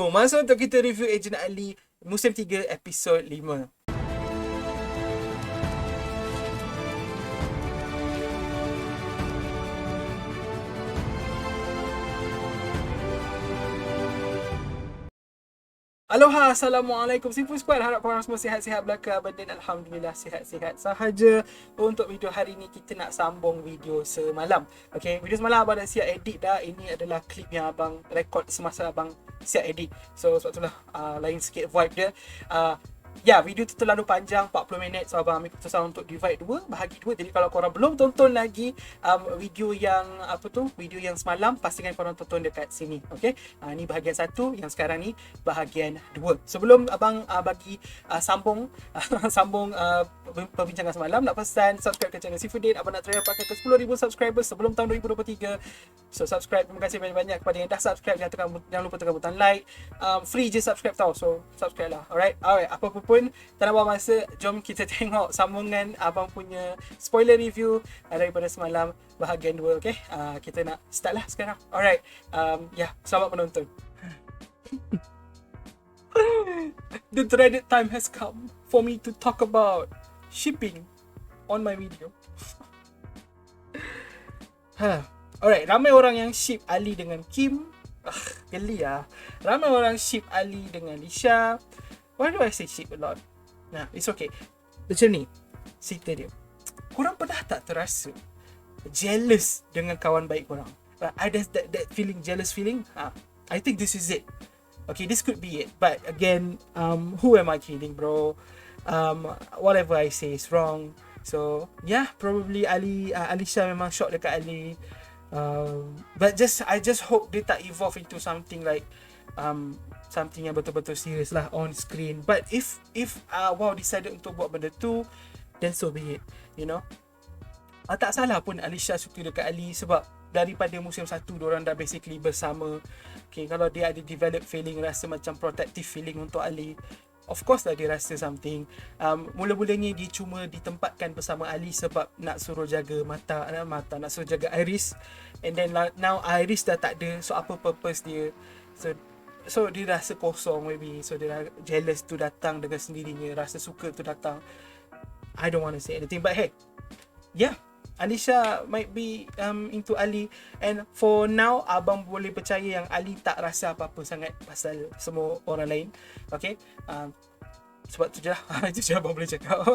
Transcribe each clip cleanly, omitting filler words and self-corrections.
Masa untuk kita review Agent Ali musim 3 episod 5. Aloha, Assalamualaikum Simple Squad. Harap korang semua sihat-sihat belaka. Badan Alhamdulillah sihat-sihat sahaja. Untuk video hari ni kita nak sambung video semalam. Okay, video semalam abang dah siap edit dah. Ini adalah klip yang abang rekod semasa abang siap edit. So sebab itulah lain sikit vibe dia. Video tu terlalu panjang, 40 minit. So abang ambil keputusan untuk divide dua, bahagi dua. Jadi kalau korang belum tonton lagi video yang video yang semalam, pastikan korang tonton dekat sini. Okay, ni bahagian 1, yang sekarang ni bahagian 2. Sebelum abang bagi sambung perbincangan semalam, nak pesan subscribe ke channel Seafoodin. Abang nak try pakai ke 10,000 subscribers sebelum tahun 2023. So subscribe. Terima kasih banyak-banyak kepada yang dah subscribe. Jangan lupa tekan butang like. Free je subscribe tau. So subscribe lah. Alright. Apa-apa pun, tak nak buang masa, jom kita tengok sambungan abang punya spoiler review daripada semalam bahagian 2. Okay, kita nak start lah sekarang. Alright, selamat menonton. The dreaded time has come for me to talk about shipping on my video. Alright, ramai orang yang ship Ali dengan Kim. Geli lah. Ramai orang ship Ali dengan Lisha. Why do I say ship a lot? Nah, it's okay. Macam ni, cerita dia. Korang pernah tak terasa jealous dengan kawan baik korang? Ada that feeling, jealous feeling? I think this is it. Okay, this could be it. But again, who am I kidding, bro? Whatever I say is wrong. So, yeah, probably Alisha memang shock dekat Ali. But I just hope dia tak evolve into something like something yang betul-betul serious lah on screen. But if Wow decided untuk buat benda tu, then so be it, you know. Tak salah pun Alisha suka dekat Ali, sebab daripada musim 1 diorang dah basically bersama. Okay, kalau dia ada develop feeling, rasa macam protective feeling untuk Ali, of course lah dia rasa something. Mula-mulanya dia cuma ditempatkan bersama Ali sebab nak suruh jaga mata, nak suruh jaga Iris. And then now Iris dah tak ada, so apa purpose dia? So dia rasa kosong maybe. So dia jealous tu datang dengan sendirinya, rasa suka tu datang. I don't want to say anything, but hey, yeah, Alisha might be into Ali. And for now, abang boleh percaya yang Ali tak rasa apa-apa sangat pasal semua orang lain. Okay, sebab tu je lah. Itu je abang boleh cakap.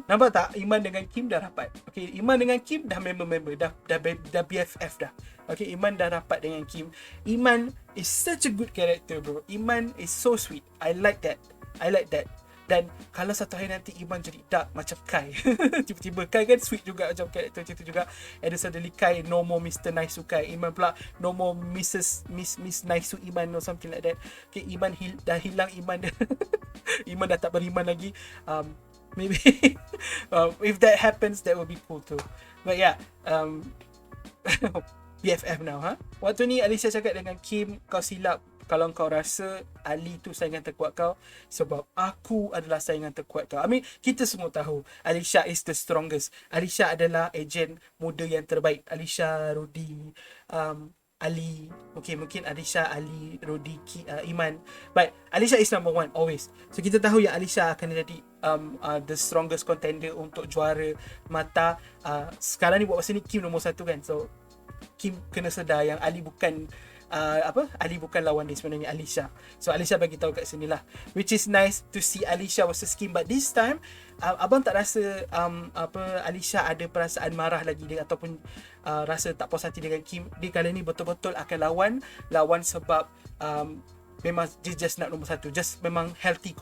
Nampak tak, Iman dengan Kim dah rapat. Okay, Iman dengan Kim dah member-member, dah BFF dah. Okay, Iman dah rapat dengan Kim. Iman is such a good character, bro. Iman is so sweet. I like that. Dan kalau satu hari nanti Iman jadi dark macam Kai, tiba-tiba Kai kan sweet juga macam karakter macam tu juga, and then suddenly Kai no more Mr. Nice to Kai, Iman pula no more Miss Nice to Iman or something like that. Okay, Iman dah hilang Iman dia. Iman dah tak beriman lagi. Maybe if that happens, that will be cool too. But yeah, BFF now, Waktu ni Alisha cakap dengan Kim, kau silap kalau kau rasa Ali tu saingan terkuat kau, sebab aku adalah saingan terkuat kau. I mean, kita semua tahu Alisha is the strongest. Alisha adalah ejen muda yang terbaik. Alisha, Rudy, Ali. Okay, mungkin Alisha, Ali, Rudy, Iman. But Alisha is number one always. So kita tahu yang Alisha akan jadi the strongest contender untuk juara mata. Sekarang ni buat masa ni Kim nombor 1 kan. So Kim kena sedar yang Ali bukan Ali bukan lawan dia sebenarnya, Alisha. So Alisha bagi tahu kat sini lah, which is nice to see Alisha versus Kim. But this time abang tak rasa Alisha ada perasaan marah lagi dia, ataupun rasa tak puas hati dengan Kim. Dia kali ni betul-betul akan lawan sebab memang dia just nak nombor 1. Just memang healthy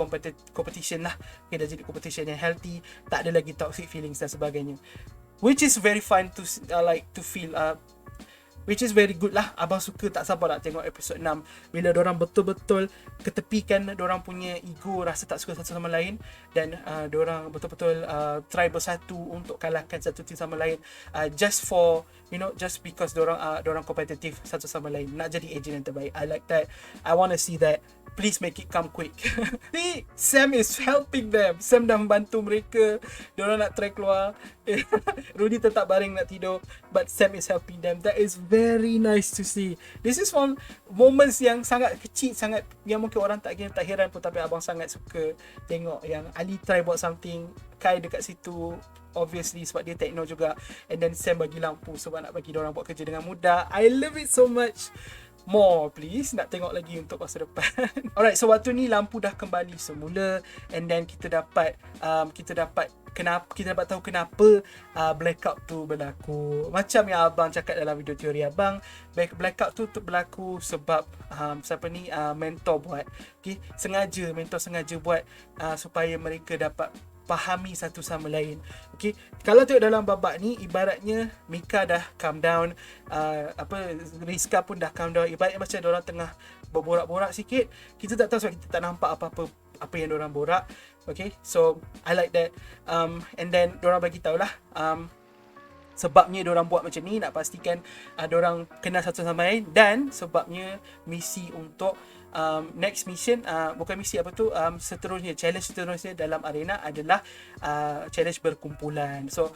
competition lah. Okay, dah jadi competition yang healthy, tak ada lagi toxic feelings dan sebagainya, which is very fun to feel, which is very good lah. Abang suka, tak sabar nak tengok episod 6 bila dorang betul-betul ketepikan dorang punya ego, rasa tak suka satu sama lain, dan dorang betul-betul try bersatu untuk kalahkan satu tim sama lain, just for, you know, just because dorang kompetitif satu sama lain, nak jadi agent yang terbaik. I like that. I want to see that. please make it come quick. Ni Sam is helping them. Sam dah membantu mereka. Diorang nak try keluar. Rudy tetap baring nak tidur, but Sam is helping them. That is very nice to see. This is one moments yang sangat kecil, sangat yang mungkin orang tak heran pun, tapi abang sangat suka tengok yang Ali try buat something, Kai dekat situ obviously sebab dia techno juga, and then Sam bagi lampu sebab nak bagi diorang buat kerja dengan mudah. I love it so much. More please, nak tengok lagi untuk masa depan. Alright, so waktu ni lampu dah kembali semula, and then kita dapat tahu kenapa blackout tu berlaku. Macam yang abang cakap dalam video teori abang, blackout tu berlaku sebab mentor buat. Okay, mentor sengaja buat supaya mereka dapat fahami satu sama lain. Okay, kalau tengok dalam babak ni, ibaratnya Mika dah calm down, Rizka pun dah calm down. Ibaratnya macam diorang tengah berborak-borak sikit. Kita tak tahu sebab kita tak nampak apa yang diorang borak. Okay, so I like that. And then diorang bagi tahulah sebabnya diorang buat macam ni, nak pastikan diorang kenal satu sama lain, dan sebabnya misi untuk next mission, bukan misi seterusnya, challenge seterusnya dalam arena adalah challenge berkumpulan. So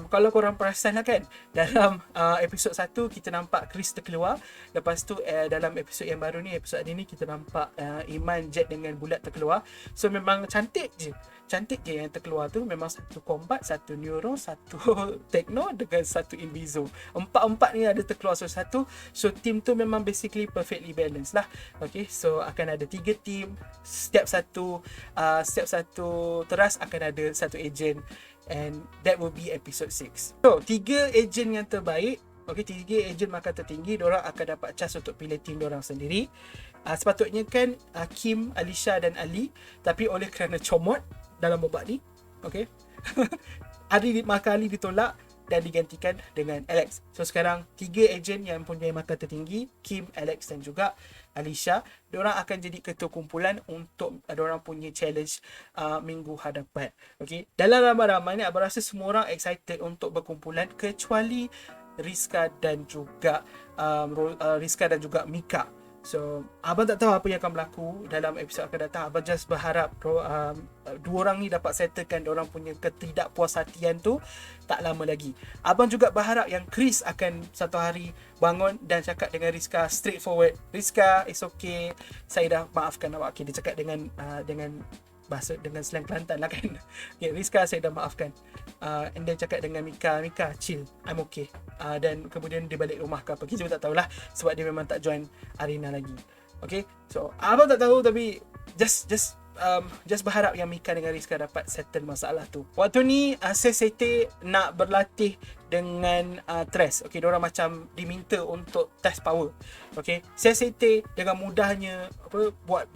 kalau korang perasan lah kan, dalam episod 1 kita nampak Chris terkeluar. Lepas tu dalam episod yang baru ni, episod hari ni, kita nampak Iman, Jet dengan Bulat terkeluar. So memang cantik je yang terkeluar tu. Memang satu combat, satu neuro, satu techno dengan satu inviso. Empat ni ada terkeluar satu. So team tu memang basically perfectly balanced lah. Okay, so akan ada 3 team. Setiap satu teras akan ada satu agent, and that will be episode 6. So 3 agent yang terbaik, okay, 3 agent markah tertinggi, diorang akan dapat chance untuk pilih team diorang sendiri. Sepatutnya kan Kim, Alisha dan Ali, tapi oleh kerana comot dalam babak ni, okay, markah Ali ditolak dan digantikan dengan Alex. So sekarang 3 agent yang punya markah tertinggi, Kim, Alex dan juga Alisha, diorang akan jadi ketua kumpulan untuk diorang punya challenge minggu hadapan. Okay, dalam ramai-ramai ni abang rasa semua orang excited untuk berkumpulan kecuali Rizka dan juga Mika. So abang tak tahu apa yang akan berlaku dalam episod akan datang. Abang just berharap dua orang ni dapat settlekan diorang punya ketidakpuashatian tu tak lama lagi. Abang juga berharap yang Chris akan satu hari bangun dan cakap dengan Rizka straightforward, Rizka, it's okay, saya dah maafkan awak. Okay, dia cakap dengan bahasa, dengan slang Kelantan lah kan. Okay, Rizka, saya dah maafkan. And then cakap dengan Mika, chill, I'm okay. Dan kemudian dia balik rumah ke apa, kita tak tahulah sebab dia memang tak join arena lagi. Okay, so abang tak tahu, tapi just berharap yang Mika dengan Rizka dapat settle masalah tu. Waktu ni Sesete nak berlatih dengan Tres. Okay, diorang macam diminta untuk test power. Okay, Sesete dengan mudahnya buat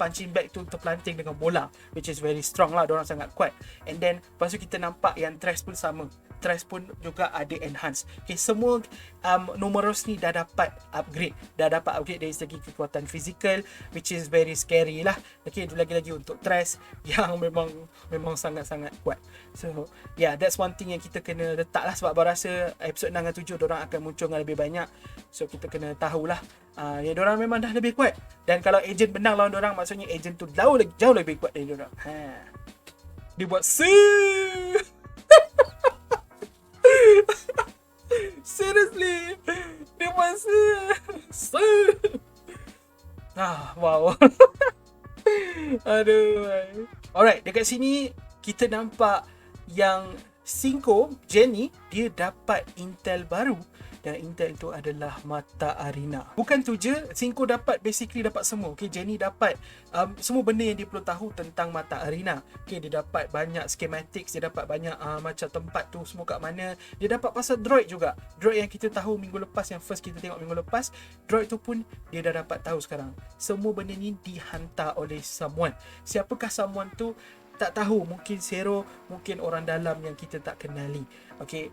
punching bag tu terpelanting dengan bola, which is very strong lah. Diorang sangat kuat. And then lepas tu kita nampak yang Tres pun sama. Tres pun juga ada enhance. Okay, semua numerous ni dah dapat upgrade dari segi kekuatan fizikal, which is very scary lah. Okay, lagi-lagi untuk Tres yang memang sangat-sangat kuat. So yeah, that's one thing yang kita kena letak lah, sebab abang rasa episod 6 dan 7 diorang akan muncul dengan lebih banyak. So kita kena tahulah ya, diorang memang dah lebih kuat. Dan kalau agent menang lawan diorang, maksudnya agent tu jauh lebih kuat dari diorang. Dia buat seriously, dia buat wow. Aduh. Alright, dekat sini kita nampak yang Cinco, Jenny, dia dapat intel baru, dan intel itu adalah mata arena. Bukan tu je, Cinco basically dapat semua. Okay, Jenny dapat semua benda yang dia perlu tahu tentang mata arena. Okay, dia dapat banyak schematics, dia dapat banyak macam tempat tu semua kat mana. Dia dapat pasal droid juga. Droid yang kita tahu minggu lepas, yang first kita tengok minggu lepas, droid tu pun dia dah dapat tahu sekarang. Semua benda ni dihantar oleh someone. Siapakah someone tu? Tak tahu, mungkin Zero, mungkin orang dalam yang kita tak kenali. Okay,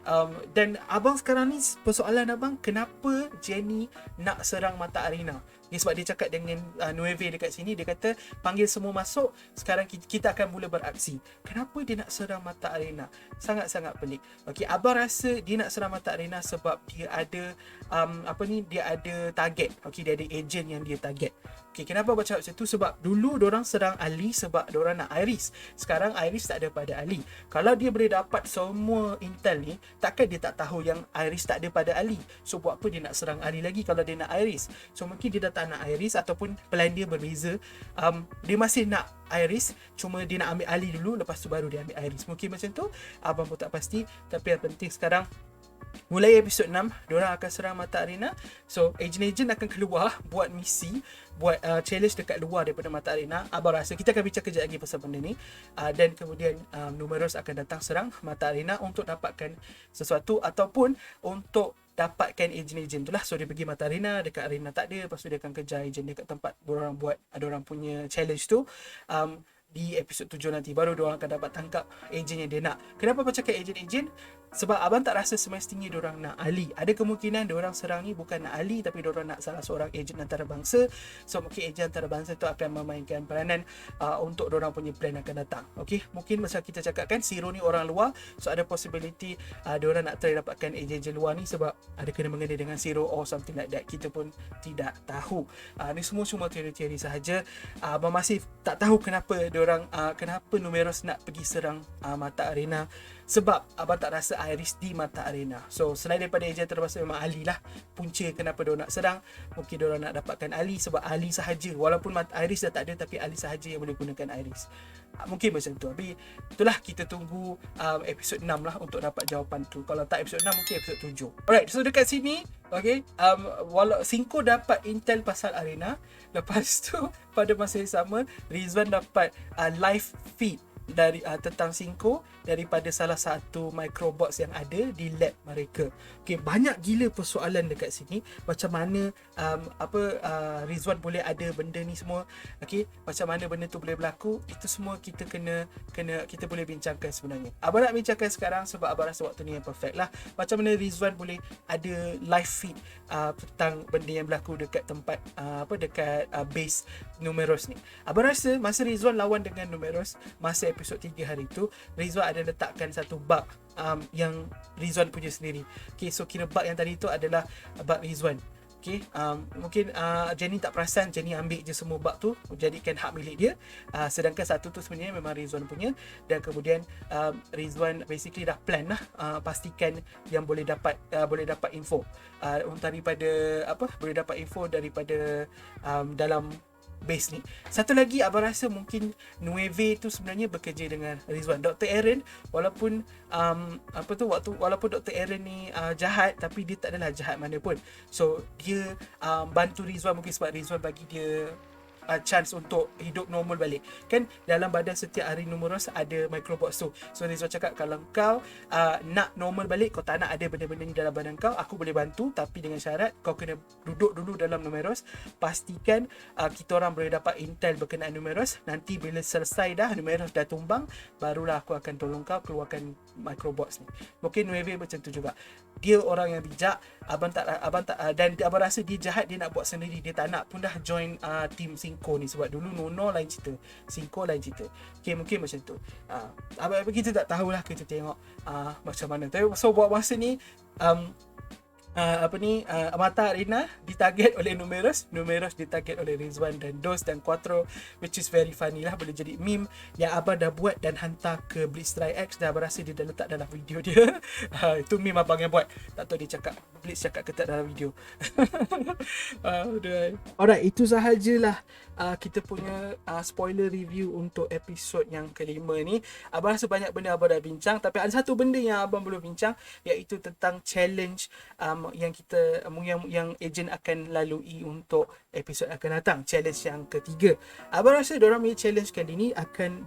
dan abang sekarang ni, persoalan abang, kenapa Jenny nak serang mata arena? Okay, sebab dia cakap dengan Nueve dekat sini, dia kata panggil semua masuk, sekarang kita akan mula beraksi. Kenapa dia nak serang mata arena? Sangat-sangat pelik. Okay, abang rasa dia nak serang mata arena sebab dia ada dia ada target. Okay, dia ada agent yang dia target. Okay, kenapa abang cakap macam tu? Sebab dulu diorang serang Ali sebab diorang nak Iris. Sekarang Iris tak ada pada Ali. Kalau dia boleh dapat semua intel ni, takkan dia tak tahu yang Iris tak ada pada Ali. So buat apa dia nak serang Ali lagi kalau dia nak Iris? So mungkin dia dah tak nak Iris, ataupun plan dia berbeza. Dia masih nak Iris, cuma dia nak ambil Ali dulu, lepas tu baru dia ambil Iris. Mungkin macam tu, abang pun tak pasti. Tapi yang penting sekarang, mulai episod 6, diorang akan serang Mata Arena. So agent-agent akan keluar buat misi, buat challenge dekat luar daripada Mata Arena. Abang rasa kita akan bincang kejap lagi pasal benda ni. Dan kemudian Numerous akan datang serang Mata Arena untuk dapatkan sesuatu, ataupun untuk dapatkan agent-agent tu lah. So dia pergi Mata Arena, dekat arena tak ada, lepas tu dia akan kejar agent dekat tempat diorang buat, diorang punya challenge tu. Di episod 7 nanti baru diorang akan dapat tangkap agent yang dia nak. Kenapa abang cakap agent-agent? Sebab abang tak rasa semestinya diorang nak Ali. Ada kemungkinan diorang serang ni bukan nak Ali, tapi diorang nak salah seorang agent antarabangsa. So mungkin agent antarabangsa tu akan memainkan peranan untuk diorang punya plan akan datang. Okay, mungkin macam kita cakap kan, Zero ni orang luar, so ada possibility diorang nak try dapatkan agent luar ni sebab ada kena mengena dengan Zero or something like that. Kita pun tidak tahu. Ni semua cuma teori-teori sahaja. Abang masih tak tahu kenapa diorang, kenapa Numerous nak pergi serang Mata Arena. Sebab abang tak rasa Iris di Mata Arena. So selain daripada agent terbangsa, memang Ali lah punca kenapa diorang nak serang. Mungkin diorang nak dapatkan Ali sebab Ali sahaja, walaupun Iris dah tak ada, tapi Ali sahaja yang boleh gunakan Iris. Mungkin macam tu. Tapi itulah, kita tunggu episod 6 lah untuk dapat jawapan tu. Kalau tak episod 6, mungkin episod 7. Alright, so dekat sini, okay, walau Cinco dapat intel pasal Arena, lepas tu pada masa yang sama Rizwan dapat live feed dari tentang Cinco daripada salah satu microbots yang ada di lab mereka. Okey, banyak gila persoalan dekat sini. Macam mana Rizwan boleh ada benda ni semua. Okey, macam mana benda tu boleh berlaku? Itu semua kita kena kita boleh bincangkan sebenarnya. Abang nak bincangkan sekarang sebab abang rasa waktu ni yang perfect lah. Macam mana Rizwan boleh ada live feed tentang benda yang berlaku dekat tempat dekat base Numerous ni. Abang rasa masa Rizwan lawan dengan Numerous masa episod 3 hari tu, Rizwan ada letakkan satu bug yang Rizwan punya sendiri. Okay, so kira bug yang tadi tu adalah bug Rizwan. Okay, mungkin Jenny tak perasan, Jenny ambil je semua bug tu, jadikan hak milik dia. Sedangkan satu tu sebenarnya memang Rizwan punya. Dan kemudian Rizwan basically dah plan lah, pastikan yang boleh dapat info boleh dapat info daripada dalam base ni. Satu lagi, abang rasa mungkin Nueve tu sebenarnya bekerja dengan Rizwan. Dr. Aaron, walaupun walaupun Dr. Aaron ni jahat, tapi dia tak adalah jahat mana pun. So dia bantu Rizwan mungkin sebab Rizwan bagi dia chance untuk hidup normal balik. Kan dalam badan setiap hari Numerous ada microbots tu. So Rizwan cakap, kalau kau nak normal balik, kau tak nak ada benda-benda ni dalam badan kau, aku boleh bantu, tapi dengan syarat kau kena duduk dulu dalam Numerous, pastikan kita orang boleh dapat intel berkenaan Numerous. Nanti bila selesai dah, Numerous dah tumbang, barulah aku akan tolong kau keluarkan microbots ni. Mungkin Nueve macam tu juga. Dia orang yang bijak. Abang tak dan abang rasa dia jahat, dia nak buat sendiri. Dia tak nak pun dah join team Cinco ni, sebab dulu Nono lain cerita, Cinco lain cerita. Okay, mungkin macam tu. Abang kita tak tahulah, kita tengok macam mana. Tapi so buat masa ni Mata Arena ditarget oleh Numerous ditarget oleh Rizwan dan Dos dan Quattro, which is very funny lah. Boleh jadi meme yang abang dah buat dan hantar ke Blitz Try X, dan abang rasa dia dah letak dalam video dia. Itu meme abang yang buat. Tak tahu dia cakap, Blitz cakap ke tak dalam video. Alright, itu sahajalah kita punya spoiler review untuk episod yang kelima ni. Abang rasa banyak benda abang dah bincang, tapi ada satu benda yang abang belum bincang, iaitu tentang challenge yang agent akan lalui untuk episod akan datang, challenge yang ketiga. Abang rasa diorang punya challenge kali ni akan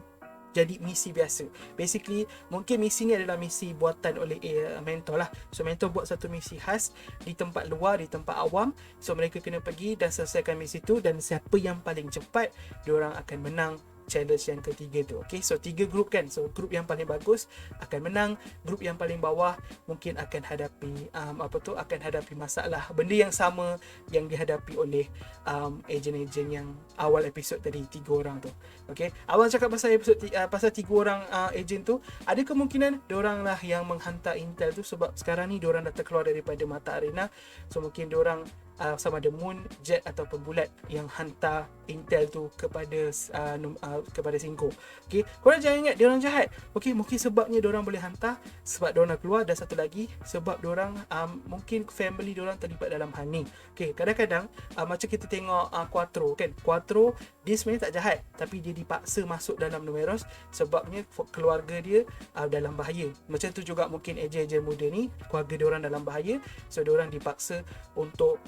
jadi misi biasa. Basically, mungkin misi ni adalah misi buatan oleh mentor lah. So mentor buat satu misi khas di tempat luar, di tempat awam. So mereka kena pergi dan selesaikan misi tu, dan siapa yang paling cepat, diorang akan menang challenge yang ketiga tu. Okay, so 3 grup kan. So grup yang paling bagus akan menang, grup yang paling bawah mungkin akan hadapi akan hadapi masalah, benda yang sama yang dihadapi oleh agent-agent yang awal episod tadi, 3 orang tu. Okay, awal cakap pasal episod pasal 3 orang agent tu, ada kemungkinan diorang lah yang menghantar intel tu, sebab sekarang ni diorang dah terkeluar daripada Mata Arena. So mungkin diorang sama ada moon, jet ataupun bulat yang hantar intel tu kepada kepada Singko. Okey, korang jangan ingat dia orang jahat. Okey, mungkin sebabnya dia orang boleh hantar sebab dia orang nak keluar, dan satu lagi sebab dia orang mungkin family dia orang terlibat dalam hal ni. Okey, kadang-kadang macam kita tengok Quattro kan. Quattro dia sebenarnya tak jahat, tapi dia dipaksa masuk dalam Numeros sebabnya keluarga dia dalam bahaya. Macam tu juga mungkin ejen-ejen muda ni, keluarga dia orang dalam bahaya, so dia orang dipaksa untuk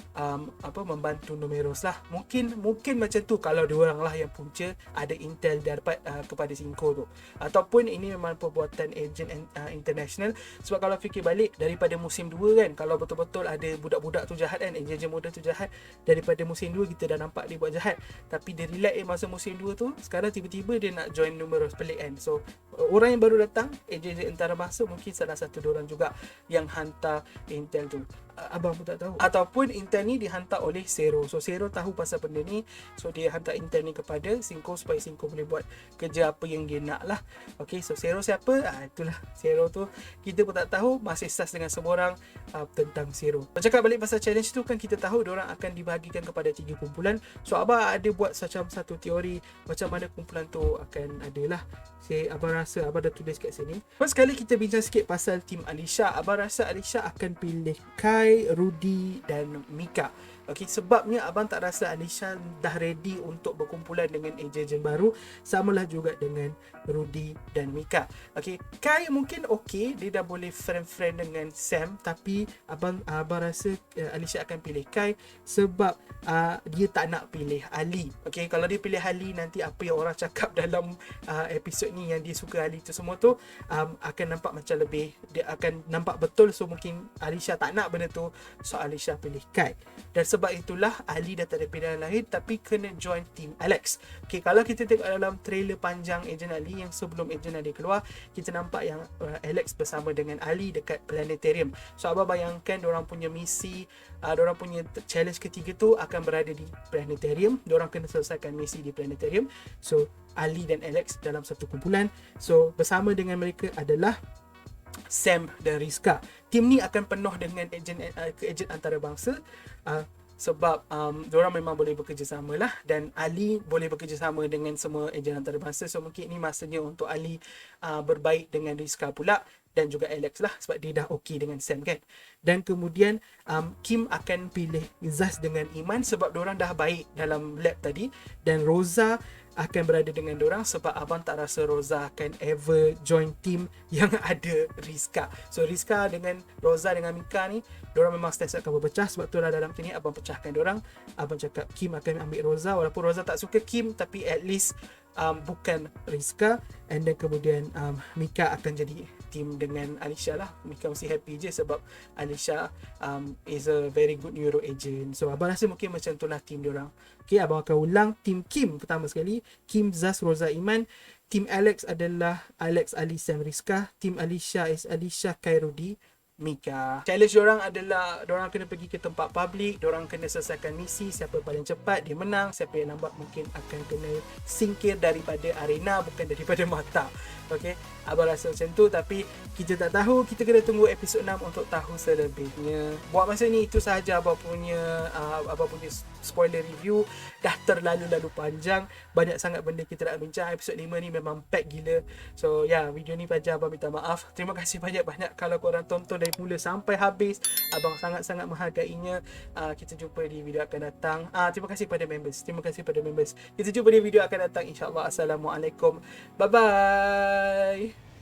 membantu Numeros lah. Mungkin macam tu kalau dia orang lah yang punca ada intel dapat kepada Singko tu. Ataupun ini memang perbuatan ejen international, sebab kalau fikir balik daripada musim 2 kan, kalau betul-betul ada budak-budak tu jahat kan, ejen-ejen muda tu jahat, daripada musim 2 kita dah nampak dia buat jahat, tapi dia relax masa musim 2 tu, sekarang tiba-tiba dia nak join Numeros, pelik kan. So orang yang baru datang, ejen-ejen antarabangsa, mungkin salah satu diorang juga yang hantar intel tu. Abang pun tak tahu. Ataupun intel ni dihantar oleh Zero. So Zero tahu pasal benda ni, so dia hantar intel ni kepada Singko supaya Singko boleh buat kerja apa yang dia nak lah. Okay, so Zero siapa? Itulah Zero tu, kita pun tak tahu. Masih sas dengan semua orang tentang Zero. Bercakap balik pasal challenge tu kan, kita tahu diorang akan dibahagikan kepada 3 kumpulan. So abang ada buat macam satu teori macam mana kumpulan tu akan adalah. Abang rasa abang dah tulis kat sini. First sekali kita bincang sikit pasal tim Alisha. Abang rasa Alisha akan pilih Kai, Rudy dan Mika. Okey, sebabnya abang tak rasa Alisha dah ready untuk berkumpulan dengan ejen-ejen baru. Samalah juga dengan Rudy dan Mika. Okey, Kai mungkin okey, dia dah boleh friend-friend dengan Sam, tapi abang rasa Alisha akan pilih Kai sebab dia tak nak pilih Ali. Okey, kalau dia pilih Ali, nanti apa yang orang cakap dalam episod ni yang dia suka Ali tu semua tu akan nampak macam lebih, dia akan nampak betul. So mungkin Alisha tak nak benda tu, so Alisha pilih Kai. Dan sebab itulah Ali dah tak ada pilihan lain tapi kena join team Alex. Okay, kalau kita tengok dalam trailer panjang Ejen Ali yang sebelum Ejen Ali keluar, kita nampak yang Alex bersama dengan Ali dekat planetarium. So abang bayangkan diorang punya misi, diorang punya challenge ketiga tu akan berada di planetarium. Diorang kena selesaikan misi di planetarium. So Ali dan Alex dalam satu kumpulan. So bersama dengan mereka adalah Sam dan Rizka. Tim ni akan penuh dengan ejen antarabangsa, sebab diorang memang boleh bekerjasama lah, dan Ali boleh bekerjasama dengan semua ejen antarabangsa. So mungkin ini masanya untuk Ali berbaik dengan Rizka pula, dan juga Alex lah, sebab dia dah okey dengan Sam kan. Dan kemudian Kim akan pilih Zaz dengan Iman sebab diorang dah baik dalam lab tadi, dan Rosa akan berada dengan diorang sebab abang tak rasa Rosa akan ever join team yang ada Rizka. So Rizka dengan Rosa dengan Mika ni, diorang memang sentiasa akan berpecah. Sebab tu lah dalam sini abang pecahkan diorang. Abang cakap Kim akan ambil Rosa, walaupun Rosa tak suka Kim, tapi at least bukan Rizka. And then kemudian Mika akan jadi team dengan Alisha lah. Mika mesti happy je sebab Alisha is a very good neuro agent. So abang rasa mungkin macam tu lah team diorang. Okay, abang akan ulang. Team Kim pertama sekali, Kim, Zaz, Rosa, Iman. Team Alex adalah Alex, Ali, Sam, Rizka. Team Alisha is Alisha, Kai, Rudy, Mika. Challenge diorang adalah diorang kena pergi ke tempat public, diorang kena selesaikan misi. Siapa paling cepat dia menang, siapa yang lambat mungkin akan kena singkir daripada arena, bukan daripada mata. Okay, abang rasa macam tu, tapi kita tak tahu. Kita kena tunggu episod 6 untuk tahu selebihnya. Buat masa ni itu sahaja abang punya spoiler review. Dah terlalu panjang, banyak sangat benda kita nak bincang. Episod 5 ni memang pack gila. So video ni panjang, abang minta maaf. Terima kasih banyak-banyak kalau korang tonton dari mula sampai habis. Abang sangat-sangat menghargainya. Kita jumpa di video akan datang. Terima kasih pada members. Kita jumpa di video akan datang, insyaAllah. Assalamualaikum. Bye bye.